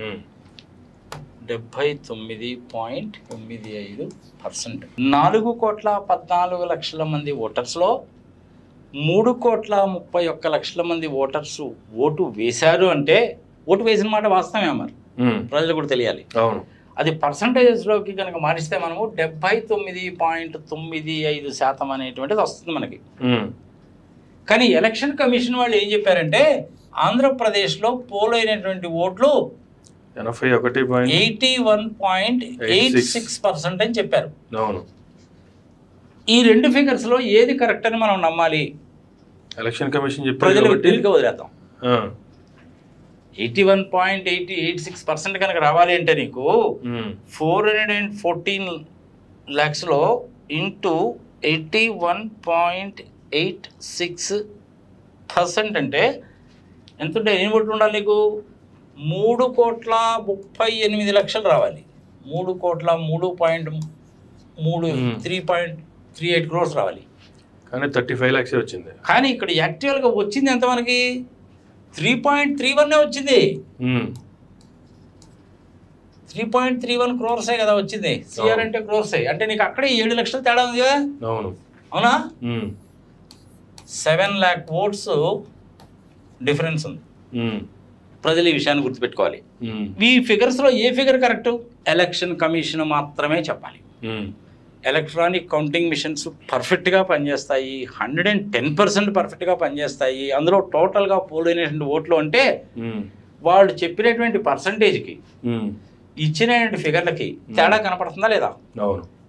79.95%. 4,14,00,000 మంది ఓటర్స్లో 3,31,00,000 మంది voters vote వేశారు అంటే, ఓటు వేసిన మాట వాస్తవమే మరి, ప్రజలు కూడా తెలియాలి. అవును, అది పర్సంటేజెస్లోకి కనుక మారిస్తే మనము 79.95% అనేటువంటిది వస్తుంది మనకి. కానీ ఎలక్షన్ కమిషన్ వాళ్ళు ఏం చెప్పారంటే, ఆంధ్రప్రదేశ్లో పోలైనటువంటి ఓట్లు 81.86% అని చెప్పారు. అవును, ఈ రెండు ఫిగర్స్లో ఏది కరెక్ట్ అని మనం నమ్మాలి? ఎలక్షన్ కమిషన్ ప్రజలకు తెలియక వదిలేద్దాం. 81.86% కనుక రావాలి అంటే నీకు 414 lakhsలో ఇంటూ 81.86% అంటే ఎంత ఉంటే ఎన్ని ఓట్లు ఉండాలి నీకు? 3,38,00,000 రావాలి. 3,38 crores రావాలి. కానీ 35 lakhs వచ్చింది. కానీ ఇక్కడ యాక్చువల్గా వచ్చింది ఎంత మనకి? 3.31 వచ్చింది. 3.31 crores కదా వచ్చింది. సిఆర్ అంటే క్రోర్సే అంటే నీకు అక్కడే 7 లక్షలు తేడా ఉంది కదా. అవునా? 7 lakh votes డిఫరెన్స్ ఉంది. ప్రజలు ఈ విషయాన్ని గుర్తుపెట్టుకోవాలి. ఈ ఫిగర్స్లో ఏ ఫిగర్ కరెక్ట్? ఎలక్షన్ కమిషన్ మాత్రమే చెప్పాలి. ఎలక్ట్రానిక్ కౌంటింగ్ మిషన్స్ పర్ఫెక్ట్గా పనిచేస్తాయి, 110% పర్ఫెక్ట్గా పనిచేస్తాయి. అందులో టోటల్గా పోలైనటువంటి ఓట్లు అంటే వాళ్ళు చెప్పినటువంటి పర్సంటేజ్కి ఇచ్చినటువంటి ఫిగర్లకి తేడా కనపడుతుందా లేదా?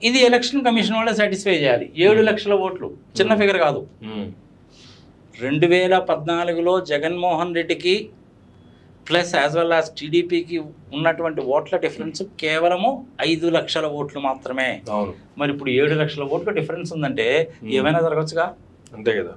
ఇది ఎలక్షన్ కమిషన్ వాళ్ళే సాటిస్ఫై చేయాలి. 7 లక్షల ఓట్లు చిన్న ఫిగర్ కాదు. 2014లో జగన్మోహన్ రెడ్డికి ప్లస్ యాజ్ వెల్ యాజ్ టీడీపీకి ఉన్నటువంటి ఓట్ల డిఫరెన్స్ కేవలము 5 లక్షల ఓట్లు మాత్రమే. మరి ఇప్పుడు 7 లక్షల ఓట్ల డిఫరెన్స్ ఉందంటే ఏమైనా జరగచ్చుగా? అంతే కదా.